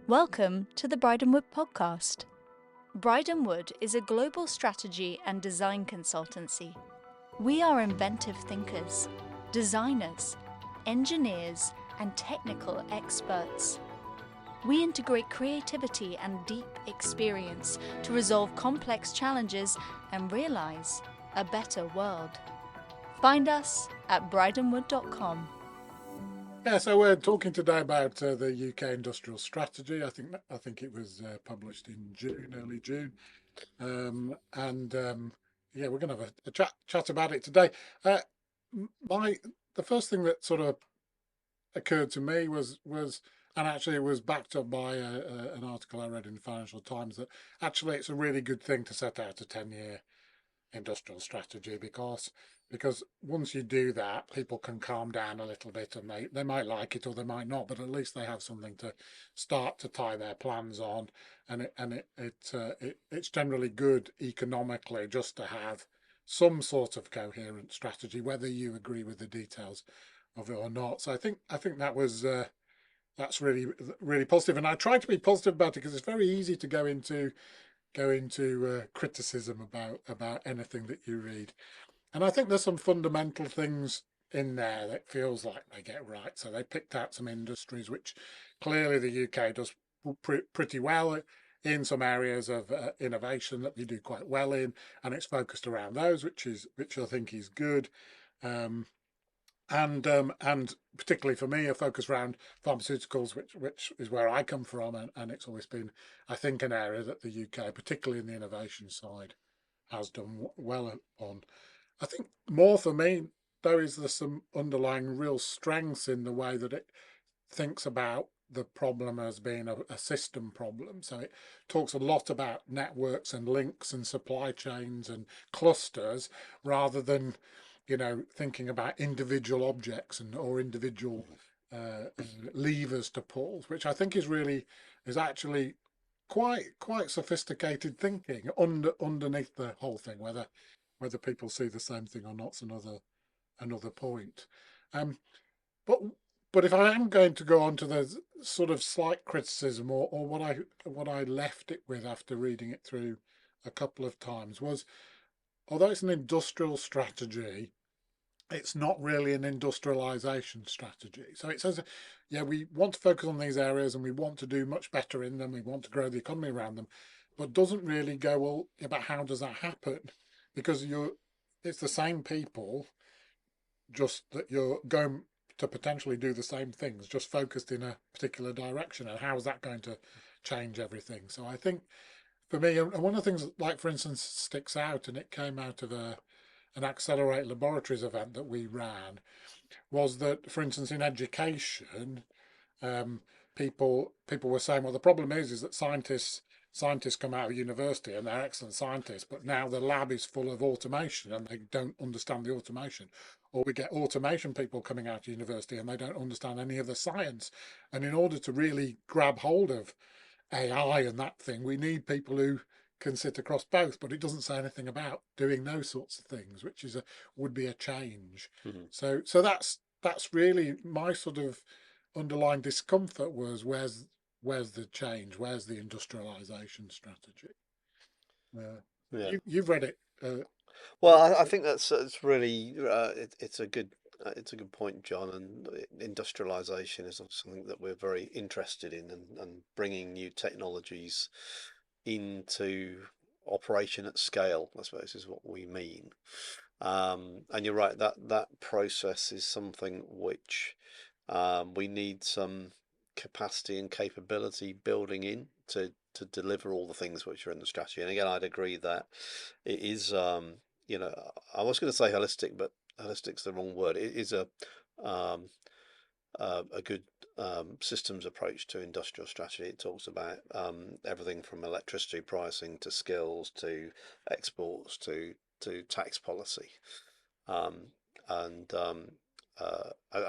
Welcome to the Bryden Wood Podcast. Bryden Wood is a global strategy and design consultancy. We are inventive thinkers, designers, engineers, and technical experts. We integrate creativity and deep experience to resolve complex challenges and realize a better world. Find us at brydenwood.com. Yeah, so we're talking today about the UK industrial strategy. I think it was published in June, early June, yeah, we're going to have a chat about it today. The first thing that sort of occurred to me was, and actually it was backed up by an article I read in the Financial Times, that actually it's a really good thing to set out a 10-year industrial strategy because once you do that, people can calm down a little bit, and they might like it or they might not, but at least they have something to start to tie their plans on, and it's generally good economically just to have some sort of coherent strategy, whether you agree with the details of it or not. So I think that was that's really positive, and I try to be positive about it because it's very easy to go into criticism about anything that you read. And I think there's some fundamental things in there that feels like they get right. So they picked out some industries which clearly the UK does pretty well in, some areas of innovation that we do quite well in, and it's focused around those, which I think is good. And particularly for me, a focus around pharmaceuticals, which is where I come from, and it's always been, I think, an area that the UK, particularly in the innovation side, has done well on. I think more for me, though, is there's some underlying real strengths in the way that it thinks about the problem as being a system problem. So it talks a lot about networks and links and supply chains and clusters, rather than thinking about individual objects or individual levers to pull, which I think is actually quite sophisticated thinking underneath the whole thing. Whether people see the same thing or not's another point. Um, but but if I am going to go on to the sort of slight criticism, or what I left it with after reading it through a couple of times, was, although it's an industrial strategy, it's not really an industrialization strategy. So it says, yeah, we want to focus on these areas and we want to do much better in them. We want to grow the economy around them, but doesn't really go, well, about how does that happen? Because it's the same people, just that you're going to potentially do the same things, just focused in a particular direction. And how is that going to change everything? So I think for me, and one of the things, like for instance, sticks out, and it came out of an Accelerate Laboratories event that we ran, was that, for instance, in education, people were saying, well, the problem is that scientists come out of university and they're excellent scientists, but now the lab is full of automation and they don't understand the automation. Or we get automation people coming out of university and they don't understand any of the science. And in order to really grab hold of AI and that thing, we need people who can sit across both. But it doesn't say anything about doing those sorts of things, which would be a change. Mm-hmm. So that's really my sort of underlying discomfort, was where's the change, where's the industrialization strategy? Yeah. You've read it. Well, I think it's really it's a good point, John. And industrialization is something that we're very interested in, and bringing new technologies into operation at scale, I suppose, is what we mean. And you're right, that process is something which we need some capacity and capability building in to deliver all the things which are in the strategy. And again, I'd agree that it is, I was going to say holistic, but holistic's the wrong word. It is a good systems approach to industrial strategy. It talks about everything from electricity pricing to skills to exports to tax policy. I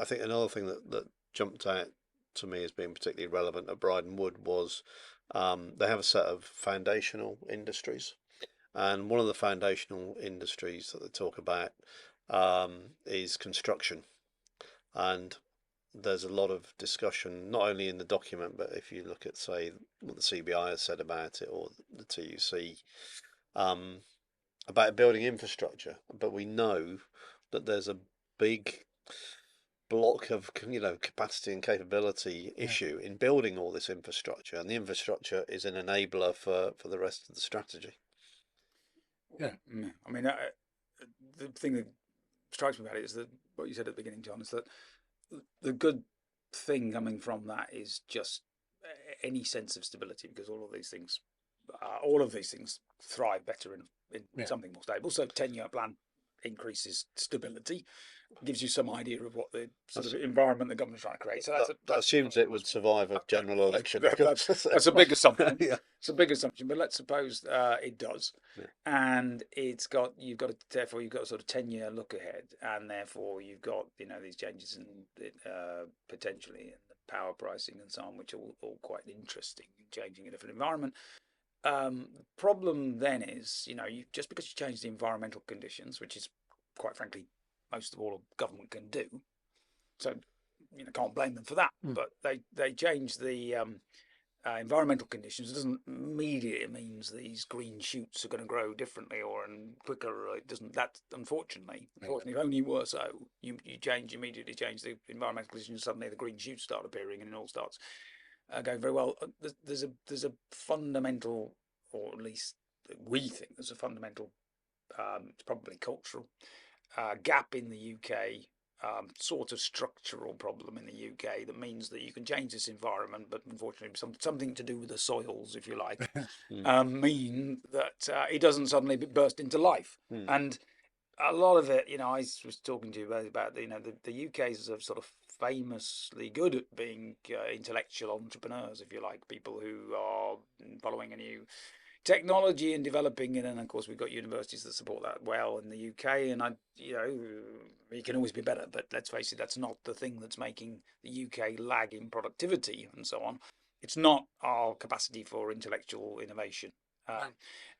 think another thing that jumped out to me as being particularly relevant at Bryden Wood was they have a set of foundational industries, and one of the foundational industries that they talk about is construction. And there's a lot of discussion, not only in the document, but if you look at, say, what the CBI has said about it, or the TUC, about building infrastructure. But we know that there's a big block of capacity and capability issue in building all this infrastructure, and the infrastructure is an enabler for the rest of the strategy. Yeah, I mean, the thing that strikes me about it is that what you said at the beginning, John, is that the good thing coming from that is just any sense of stability, because all of these things thrive better in something more stable. So 10-year plan increases stability, gives you some idea of what the sort of environment the government's trying to create. So that assumes it would survive a general election. That's a big assumption. Yeah. It's a big assumption, but let's suppose it does, and you've got a sort of 10-year look ahead, and therefore you've got these changes in potentially in the power pricing and so on, which are all quite interesting, changing a different environment. Problem then is, just because you change the environmental conditions, which is quite frankly most of all a government can do, so can't blame them for that. But they change the environmental conditions. It doesn't immediately means these green shoots are going to grow differently or quicker. It doesn't. That unfortunately, if only were so, you immediately change the environmental conditions. Suddenly the green shoots start appearing, and it all starts going very well. There's a fundamental, or at least we think there's a fundamental, it's probably cultural gap in the UK, sort of structural problem in the UK that means that you can change this environment, but unfortunately something to do with the soils, if you like, mean that it doesn't suddenly burst into life. And a lot of it, I was talking to you about the UK is sort of famously good at being intellectual entrepreneurs, if you like, people who are following a new technology and developing it. And of course we've got universities that support that well in the UK, and it can always be better, but let's face it, that's not the thing that's making the UK lag in productivity and so on. It's not our capacity for intellectual innovation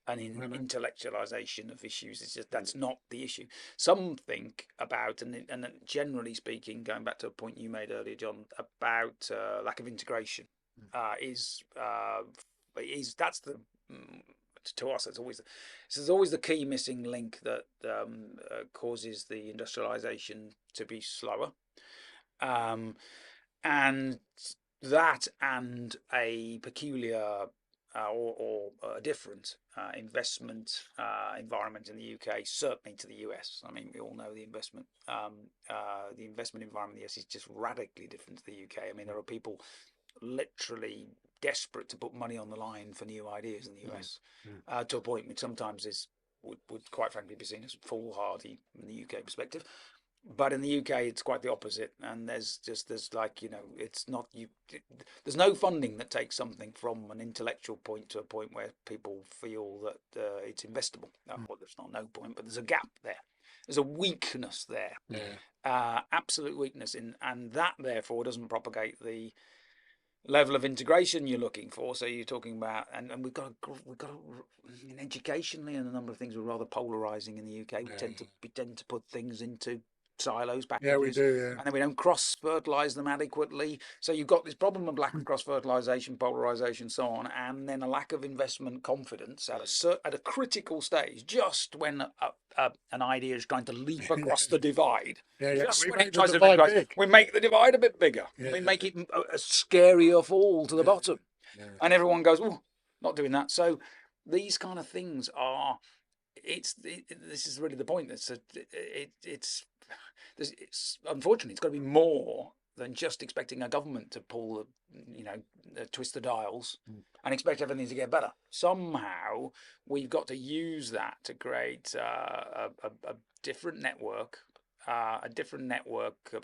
and intellectualization of issues. It's just that's not the issue. Some think about, and generally speaking, going back to a point you made earlier, John, about lack of integration that's the to us. It's always the key missing link that causes the industrialisation to be slower, and that and a peculiar or a different investment environment in the UK, certainly to the US. I mean, we all know the investment environment in the US is just radically different to the UK. I mean, there are people literally desperate to put money on the line for new ideas in the US, to a point which sometimes would quite frankly be seen as foolhardy from the UK perspective. But in the UK, it's quite the opposite, and there's no funding that takes something from an intellectual point to a point where people feel that it's investable. Well, there's not no point, but there's a gap there. There's a weakness there, absolute weakness, and that therefore doesn't propagate the level of integration you're looking for. So you're talking about, and we've got educationally, and a number of things are rather polarizing in the UK. We tend to put things into silos, packages. Yeah, we do. And then we don't cross-fertilise them adequately. So you've got this problem of lack of cross-fertilisation, polarisation, so on, and then a lack of investment confidence at a critical stage, just when an idea is trying to leap across the divide. We make the divide big. We make the divide a bit bigger. We make it a scarier fall to the bottom. And everyone goes, "Oh, not doing that." So these kind of things are. This is really the point. It's unfortunately it's got to be more than just expecting a government to pull twist the dials and expect everything to get better. Somehow we've got to use that to create a different network, a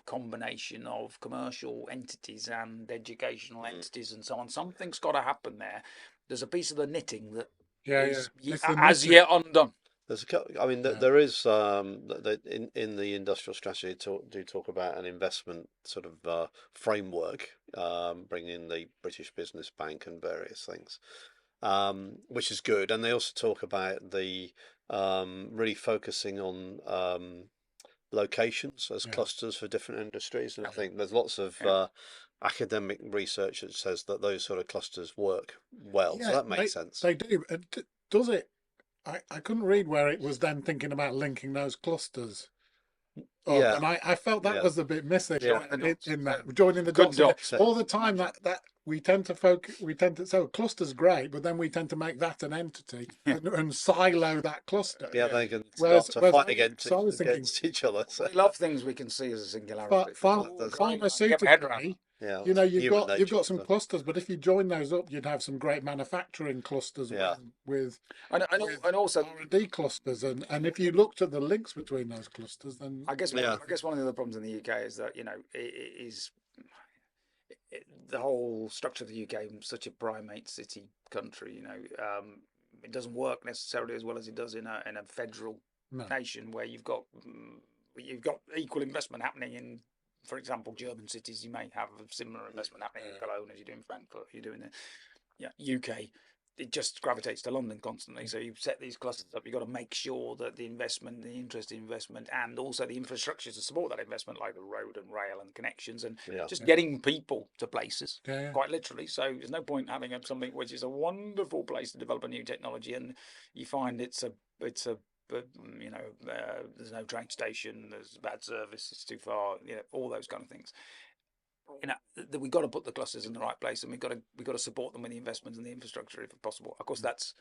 combination of commercial entities and educational entities and so on. Something's got to happen there. There's a piece of the knitting that is as yet undone. There's there is in the industrial strategy do talk about an investment sort of framework, bringing in the British Business Bank and various things, which is good. And they also talk about the really focusing on locations as Yeah. clusters for different industries, and I think there's lots of academic research that says that those sort of clusters work well. So Yeah, that makes sense. they do. Does it? I couldn't read where it was then thinking about linking those clusters up, Yeah, and I felt that yeah. was a bit missing Yeah. in that joining the Good dots. dots. All the time that we tend to focus, so clusters great, but then we tend to make that an entity and silo that cluster. Yeah, they can Whereas- start to whereas fight I- against, so I was thinking- against each other. So. We love things we can see as a singularity. Pharmaceutically, Yeah, you know, you've human got nature, some so. clusters, but if you join those up, you'd have some great manufacturing clusters Yeah. with and also R&D clusters, and if you looked at the links between those clusters, then I guess Yeah. one of the other problems in the UK is that the whole structure of the UK is such a primate city country. It doesn't work necessarily as well as it does in a federal no. nation where you've got equal investment happening in, for example, German cities. You may have a similar investment happening in Cologne as you do in Frankfurt. You're doing UK. It just gravitates to London constantly. So you set these clusters up. You've got to make sure that the investment, the interest in investment, and also the infrastructure to support that investment, like the road and rail and connections, and just getting people to places, quite literally. So there's no point having something which is a wonderful place to develop a new technology, and you find there's no train station, there's bad service, it's too far, all those kind of things. That we've got to put the clusters in the right place, and we've got to support them with the investments and the infrastructure if possible. Of course, that's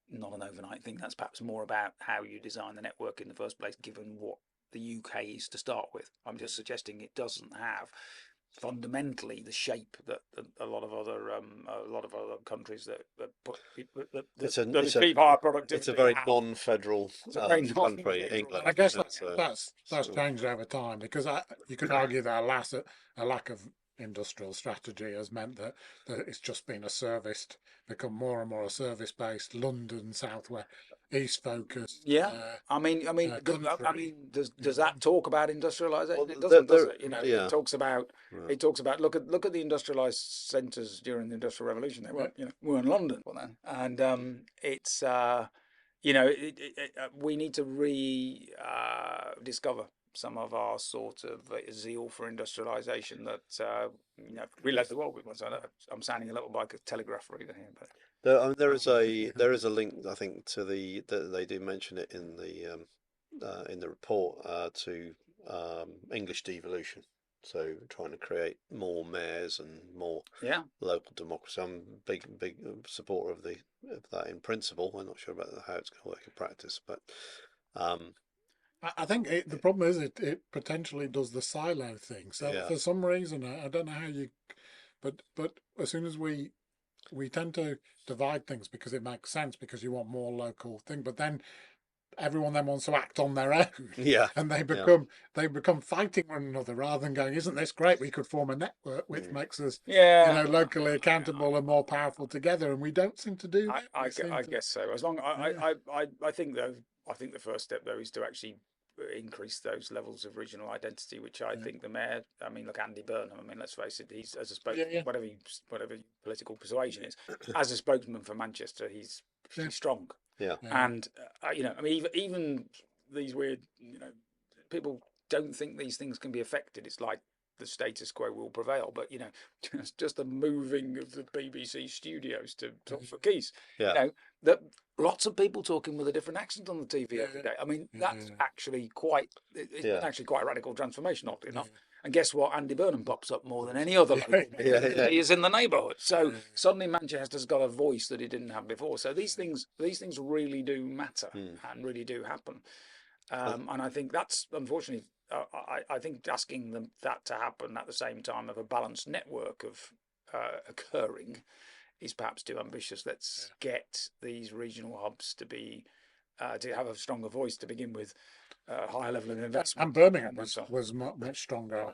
not an overnight thing. That's perhaps more about how you design the network in the first place, given what the UK is to start with. I'm just suggesting it doesn't have fundamentally the shape that a lot of other countries that achieve higher productivity. It's a very non-federal country, England. I guess that's changed over time, because you could argue that a lack of industrial strategy has meant that it's just been become more and more a service-based London Southwest East focused. Yeah, does that talk about industrialisation? Well, it doesn't, does it? It talks about look at the industrialised centres during the Industrial Revolution. They weren't we're in London then, and we need to rediscover some of our sort of zeal for industrialisation that we led the world with. So I'm sounding a little like a telegraph reader here, but. There is a link, I think, to they do mention it in the report to English devolution. So trying to create more mayors and more local democracy. I'm a big supporter of that in principle. I'm not sure about how it's going to work in practice, but I think the problem is it potentially does the silo thing. So for some reason, I don't know how you, but as soon as we tend to divide things because it makes sense, because you want more local thing, but then everyone then wants to act on their own. And they become fighting one another rather than going, isn't this great? We could form a network which makes us locally accountable and more powerful together, and we don't seem to do that. I guess so. As long I think the first step though is to actually increase those levels of regional identity, which I think the mayor. I mean, look, Andy Burnham. I mean, let's face it. He's as a spokesman, whatever political persuasion is, as a spokesman for Manchester, he's strong. And even these weird, people don't think these things can be affected. It's like the status quo will prevail, but just the moving of the BBC studios to Keys. That lots of people talking with a different accent on the TV every day. I mean, that's actually it's been actually quite a radical transformation, oddly enough. And guess what? Andy Burnham pops up more than any other local. He is in the neighbourhood. So suddenly Manchester's got a voice that it didn't have before. So these things really do matter and really do happen. And I think that's, unfortunately, I think asking them that to happen at the same time of a balanced network of occurring is perhaps too ambitious. Let's get these regional hubs to be to have a stronger voice to begin with, higher level of investment. And Birmingham was much stronger,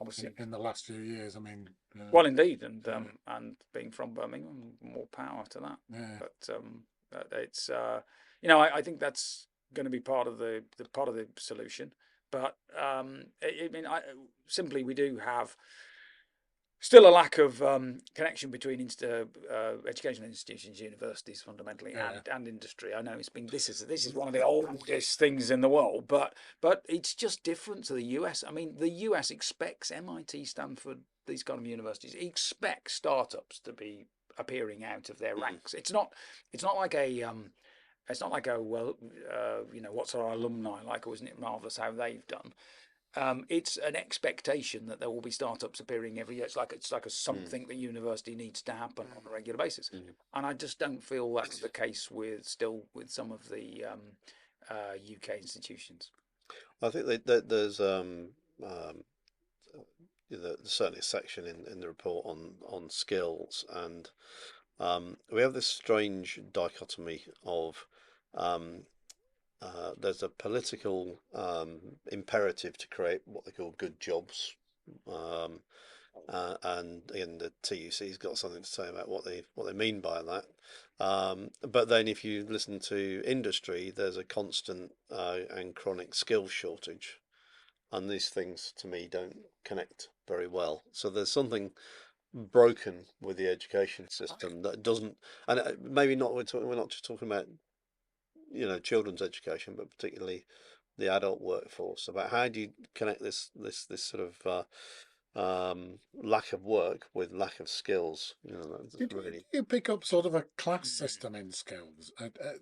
obviously, in the last few years. I mean, well, indeed, and being from Birmingham, more power to that. But it's I think that's going to be part of the solution. But simply we do have still a lack of connection between educational institutions, universities, fundamentally, Yeah. and industry. I know this is one of the oldest things in the world, but it's just different to the US. I mean, the US expects MIT, Stanford, these kind of universities expect startups to be appearing out of their ranks. It's not like a well, what's our alumni like, or isn't it marvelous how they've done? It's an expectation that there will be startups appearing every year. It's like something the university needs to happen on a regular basis, and I just don't feel that's the case with some of the UK institutions. I think there's certainly a section in the report on skills, and we have this strange dichotomy of there's a political imperative to create what they call good jobs, and again the TUC's got something to say about what they mean by that. But then if you listen to industry, there's a constant and chronic skills shortage, and these things to me don't connect very well. So there's something broken with the education system that doesn't, and maybe not. We're not just talking about children's education, but particularly the adult workforce. About how do you connect this sort of lack of work with lack of skills? Do you pick up sort of a class system in skills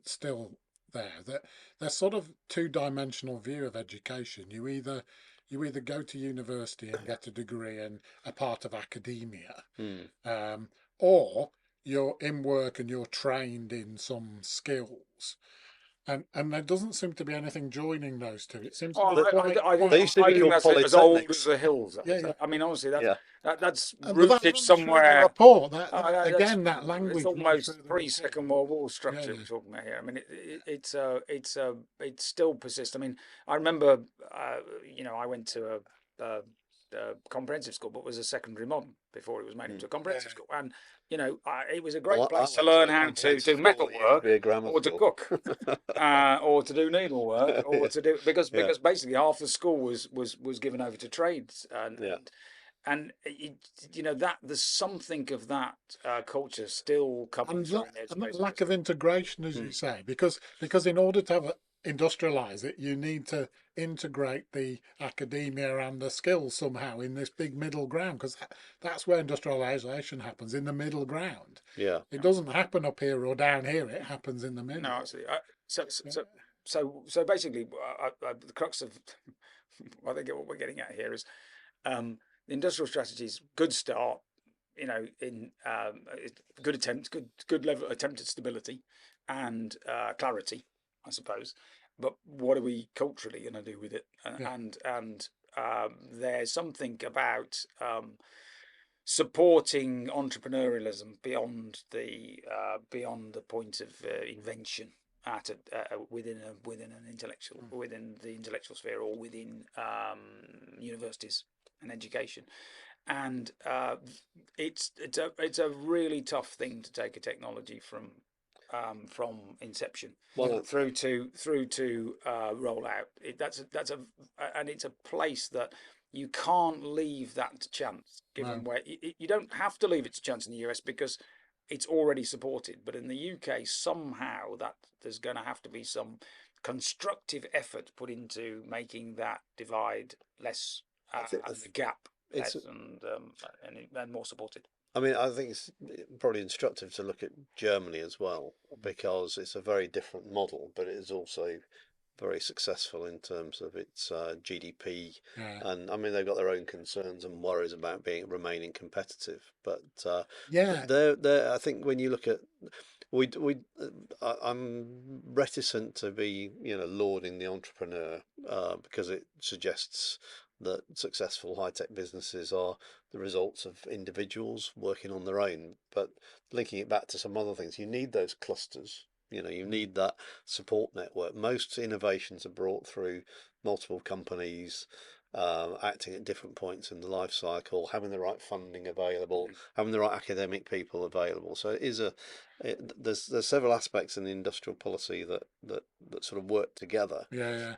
still there? That there's sort of two-dimensional view of education. You either go to university and get a degree and a part of academia, or you're in work and you're trained in some skills. And there doesn't seem to be anything joining those two. It seems to be that's as old as the hills. Yeah. I mean, honestly, that's But rooted somewhere. The report, that language. It's almost pre-Second World War structure we're talking about here. I mean, it still persists. I mean, I remember, I went to a comprehensive school, but it was a secondary modern before it was made into a comprehensive school, and it was a great place to learn how to do metal work, or to cook, or to do needlework, or to do because basically half the school was given over to trades, and that there's something of that culture still coming through. And that lack of integration, as you say, because in order to industrialize it, you need to integrate the academia and the skills somehow in this big middle ground, because that's where industrialization happens, in the middle ground. It doesn't happen up here or down here, it happens in the middle. No, absolutely. So basically, the crux of I think what we're getting at here is the industrial strategy's good start, in good attempt, good level attempt at stability and clarity, I suppose. But what are we culturally going to do with it? And there's something about supporting entrepreneurialism beyond the point of invention within an intellectual, within the intellectual sphere, or within universities and education. And it's a really tough thing to take a technology from inception through to rollout. And it's a place that you can't leave that to chance. Given where you don't have to leave it to chance in the US because it's already supported. But in the UK, somehow that there's going to have to be some constructive effort put into making that divide less, and the gap less, and more supported. I mean, I think it's probably instructive to look at Germany as well, because it's a very different model, but it is also very successful in terms of its GDP. And I mean, they've got their own concerns and worries about remaining competitive. But I think when you look at, I'm reticent to be, lauding the entrepreneur because it suggests that successful high-tech businesses are the results of individuals working on their own. But linking it back to some other things, you need those clusters. You need that support network. Most innovations are brought through multiple companies acting at different points in the life cycle, having the right funding available, having the right academic people available. So there's several aspects in the industrial policy that sort of work together.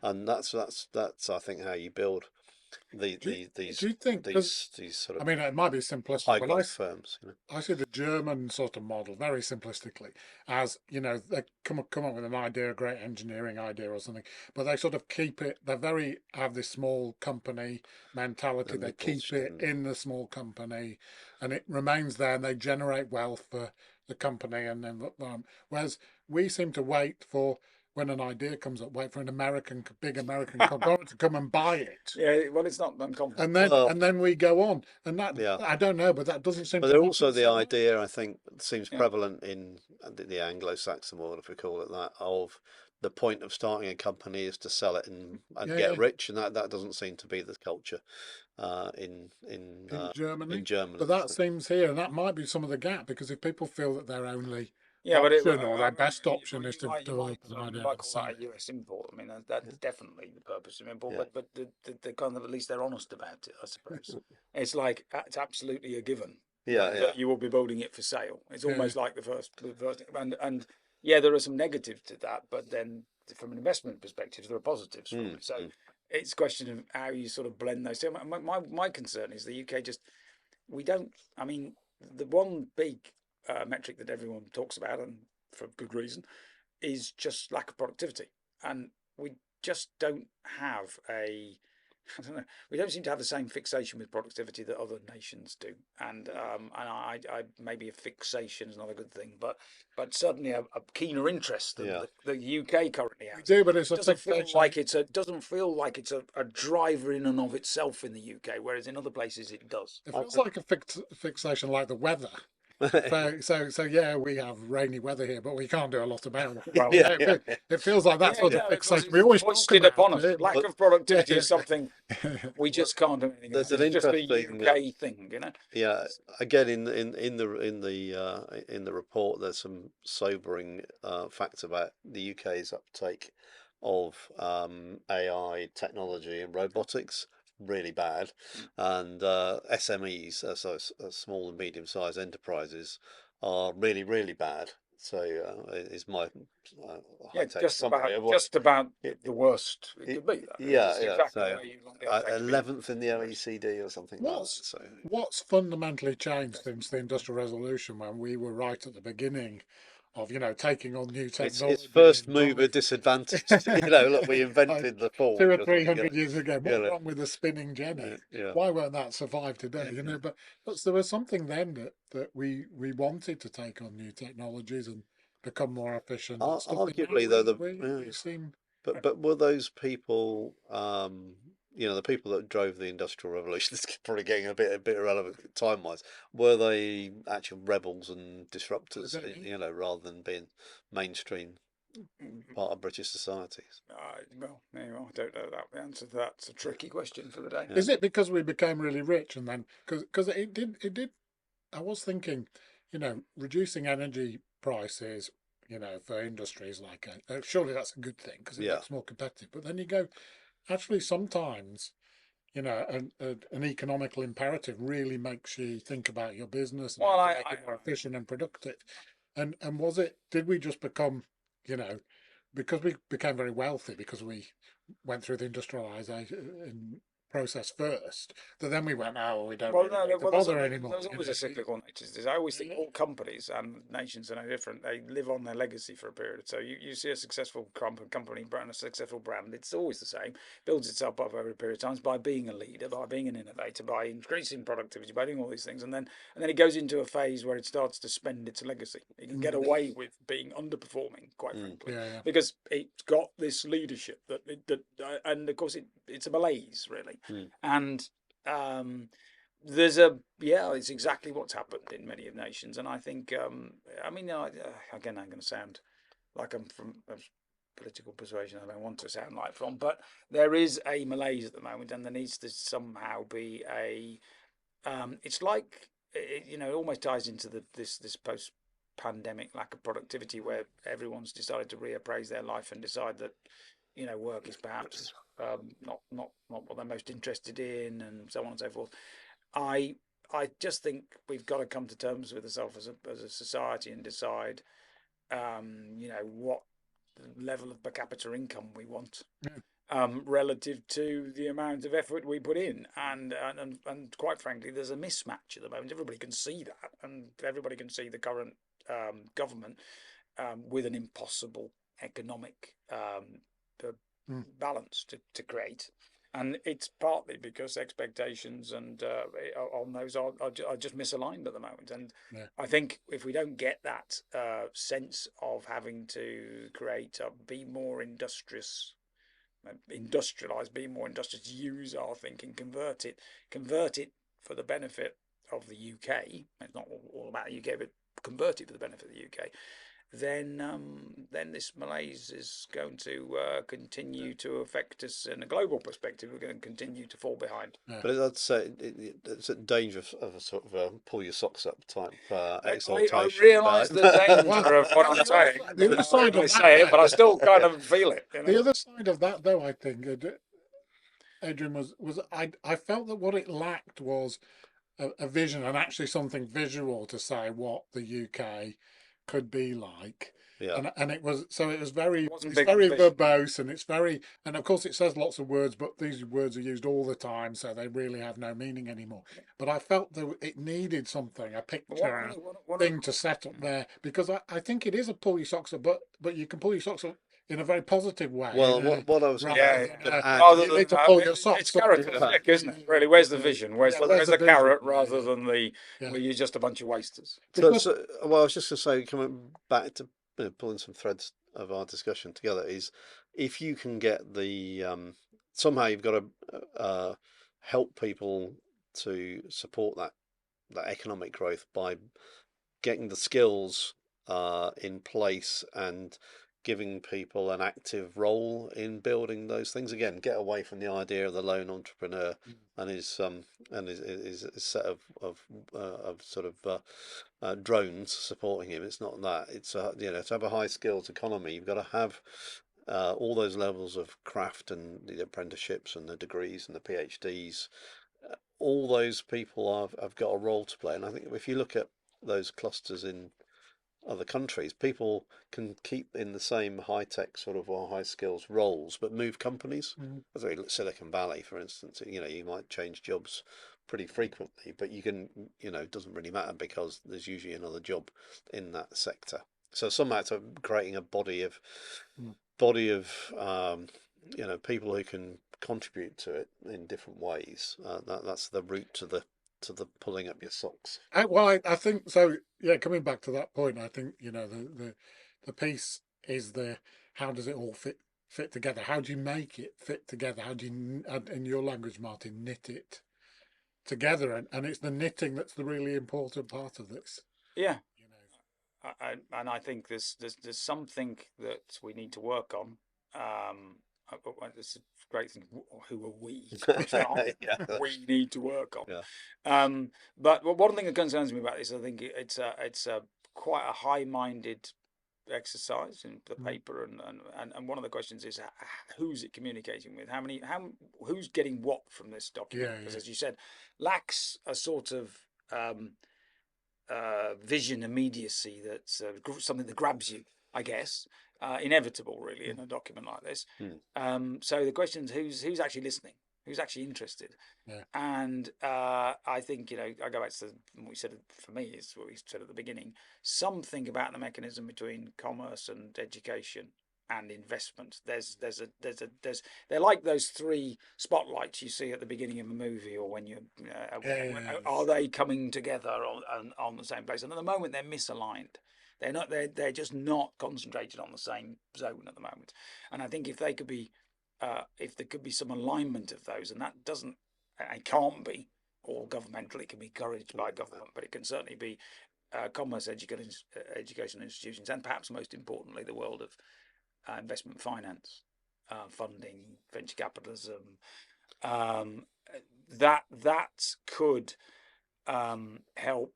And that's I think how you build these do you think? Because these sort I of mean, it might be simplistic, high but growth firms. I see the German sort of model very simplistically as, they come up with an idea, a great engineering idea or something, but they sort of keep it. Have this small company mentality. And They they keep bullshit it in the small company, and it remains there, and they generate wealth for the company, and then whereas we seem to wait for. When an idea comes up, wait for an big American conglomerate to come and buy it, Yeah, well, it's not uncommon. and then we go on, and that Yeah. I don't know, but that doesn't seem But to there happen also the so much. idea, I think, seems Yeah. prevalent in the Anglo-Saxon world, if we call it that, of the point of starting a company is to sell it and get Yeah. rich, and that doesn't seem to be the culture in Germany. Germany. But that So, seems here, and that might be some of the gap, because if people feel that their only Yeah, but option or their best well, option is you might, to you might, open an idea you might and call sell that it. a US import. I mean, that's definitely the purpose of import. Yeah. But the kind of, at least they're honest about it, I suppose. It's like it's absolutely a given yeah, that you will be building it for sale. It's Yeah. almost like the first and yeah, there are some negatives to that, but then from an investment perspective, there are positives from it. So it's a question of how you sort of blend those. So my concern is the UK just we don't. I mean, the one big metric that everyone talks about, and for good reason, is just lack of productivity, and we just don't have a. I don't know. We don't seem to have the same fixation with productivity that other nations do, and I maybe a fixation is not a good thing, but certainly a keener interest than the UK currently has. We do, but it's a Doesn't feel fixation. like doesn't feel like it's a driver in and of itself in the UK, whereas in other places it does. It feels like a fixation, like the weather. So yeah, we have rainy weather here, but we can't do a lot about it. Well, It feels like that's what the fixation. We always talk foisted about upon us. it. Lack of productivity is something we just can't do anything about. There's an It's just a interesting, UK thing, you know. Yeah, again in the report, there's some sobering facts about the UK's uptake of AI technology and robotics. Really bad, and SMEs, so small and medium-sized enterprises, are really bad. So is my Just about the worst it could be. Yeah, Exactly so where you want the uptake to be. 11th in the OECD or something like that. So What's fundamentally changed since the Industrial Revolution, when we were right at the beginning of taking on new technology? it's first mover disadvantage. Look, we invented the forge 200 or 300 years ago. What's wrong with the spinning jenny? Yeah. Why won't that survive today? But there was something then that we wanted to take on new technologies and become more efficient. Arguably, though, we seem. But were those people, the people that drove the Industrial Revolution, this is probably getting a bit irrelevant time-wise, were they actual rebels and disruptors, rather than being mainstream part of British society? Well, anyway, I don't know that. The answer to that's a tricky question for the day. Is it because we became really rich, and then because it did? I was thinking, reducing energy prices, for industries like surely that's a good thing, because it makes more competitive. But then you go, actually, sometimes, an economical imperative really makes you think about your business and make it more efficient and productive. And did we just become, because we became very wealthy because we went through the industrialization process first, that then we went, we don't need to bother anymore. There's always a cyclical nature to this. I always think all companies and nations are no different. They live on their legacy for a period. So you see a successful company brand, a successful brand, it's always the same. Builds itself up over a period of time by being a leader, by being an innovator, by increasing productivity, by doing all these things. And then it goes into a phase where it starts to spend its legacy. It can get away with being underperforming, quite frankly, because it's got this leadership and of course it's a malaise, really. And there's it's exactly what's happened in many nations. And I think, again, I'm going to sound like I'm from a political persuasion I don't want to sound like from, but there is a malaise at the moment, and there needs to somehow be it's like, it almost ties into this post-pandemic lack of productivity, where everyone's decided to reappraise their life and decide that work is perhaps not what they're most interested in, and so on and so forth. I just think we've got to come to terms with ourselves as a society and decide, what level of per capita income we want, relative to the amount of effort we put in, and quite frankly, there's a mismatch at the moment. Everybody can see that, and everybody can see the current government with an impossible economic balance to create. And it's partly because expectations and on those are just misaligned at the moment. And I think if we don't get that sense of having to create, be more industrialize, be more industrious, use our thinking, convert it for the benefit of the UK. It's not all about the UK, but convert it for the benefit of the UK. Then this malaise is going to continue to affect us in a global perspective. We're going to continue to fall behind. But I'd say it's a danger of a sort of pull your socks up type exaltation. I realise the danger of what I'm saying. The other side of I say it, but I still kind of feel it. You know? The other side of that, though, I think, Adrian, was I felt that what it lacked was a vision and actually something visual to say what the UK could be like. Yeah. And it was very verbose, and of course it says lots of words, but these words are used all the time, so they really have no meaning anymore. But I felt that it needed something, a picture, thing to set up there, because I think it is a pull your socks up, but you can pull your socks up in a very positive way. Well, what I was you need to pull your socks. It's characteristic, isn't it? Really, where's the vision? Where's the carrot rather than the well, you're just a bunch of wasters. Well, I was just going to say, coming back to pulling some threads of our discussion together, is if you can get the somehow you've got to help people to support that economic growth by getting the skills in place and giving people an active role in building those things. Again, get away from the idea of the lone entrepreneur and his set of sort of drones supporting him. It's not that. It's to have a high skills economy, you've got to have all those levels of craft and the apprenticeships and the degrees and the PhDs. All those people have got a role to play, and I think if you look at those clusters in other countries, people can keep in the same high-tech sort of or high skills roles but move companies. Silicon Valley, for instance, you might change jobs pretty frequently, but you can, it doesn't really matter because there's usually another job in that sector. So somehow it's creating a body of people who can contribute to it in different ways. That's the route to the pulling up your socks. I think so. Yeah, coming back to that point, I think the piece is how does it all fit together? How do you make it fit together? How do you, in your language, Martin, knit it together? And it's the knitting that's the really important part of this. Yeah. And I think there's something that we need to work on. This is a great thing. Who are we? We need to work on. Yeah. But one thing that concerns me about this, I think it's a quite a high-minded exercise in the paper, and one of the questions is who's it communicating with? Who's getting what from this document? Because as you said, lacks a sort of vision, immediacy that's something that grabs you, I guess. Inevitable, really, in a document like this. So the question is who's actually listening, who's actually interested, and I think I go back to what we said. For me, is what we said at the beginning. Something about the mechanism between commerce and education and investment. They're like those three spotlights you see at the beginning of a movie, or when are they coming together on the same place? And at the moment, they're misaligned. They're not. They're just not concentrated on the same zone at the moment. And I think if there could be some alignment of those, and that doesn't, it can't be all governmental. It can be encouraged by government, but it can certainly be commerce, education institutions, and perhaps most importantly, the world of investment finance, funding, venture capitalism. That could help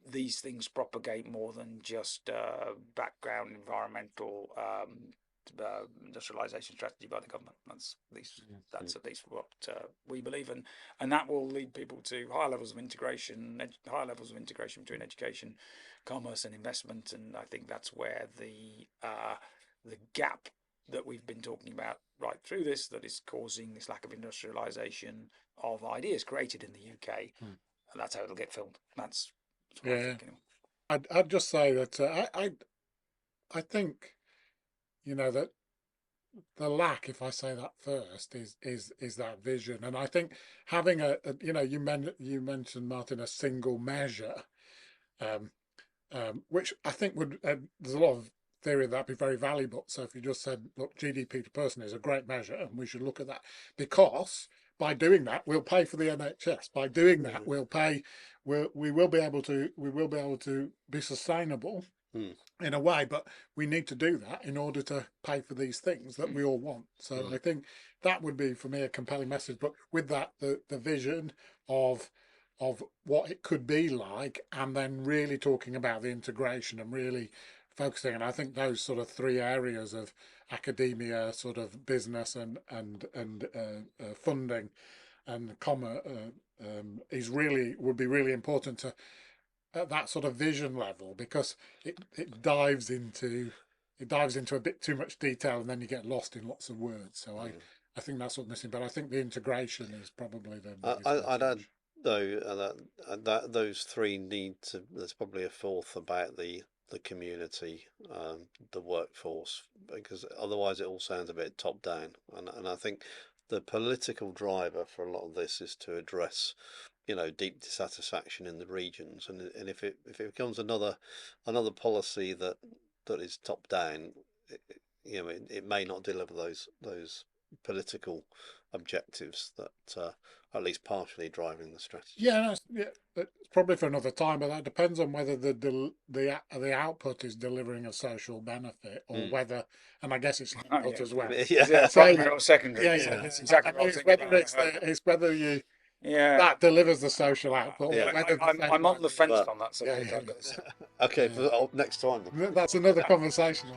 these things propagate more than just background environmental industrialisation strategy by the government. That's at least what we believe in, and that will lead people to higher levels of integration between education, commerce, and investment. And I think that's where the gap that we've been talking about right through this that is causing this lack of industrialisation of ideas created in the UK, and that's how it'll get filled. That's what I think, anyway. I'd just say that I think, you know, that the lack, if I say that first, is that vision. And I think having you know, you mentioned, Martin, a single measure, which I think would, there's a lot of theory that'd be very valuable. So if you just said, look, GDP to person is a great measure and we should look at that, because by doing that we'll pay for the NHS. By doing that we will be able to be sustainable in a way, but we need to do that in order to pay for these things that we all want. So I think that would be, for me, a compelling message. But with that, the vision of what it could be like, and then really talking about the integration and really focusing. And I think those sort of three areas of academia, sort of business, and funding and commerce would be really important to at that sort of vision level, because it dives into a bit too much detail, and then you get lost in lots of words. So I think that's what's missing. But I think the integration is probably the biggest I'd add message. though that those three need to. There's probably a fourth about the community, the workforce, because otherwise it all sounds a bit top down. And I think the political driver for a lot of this is to address, you know, deep dissatisfaction in the regions, and if it becomes another policy that is top down, you know, it may not deliver those political objectives that are at least partially driving the strategy. Yeah, it's probably for another time, but that depends on whether the output is delivering a social benefit, or whether, and I guess it's output as well. Is it primary or secondary? It's exactly what I was thinking about. it's whether you that delivers the social output. Yeah. I'm on the fence But- on that subject. I've got to say. Okay, for next time. That's another conversation.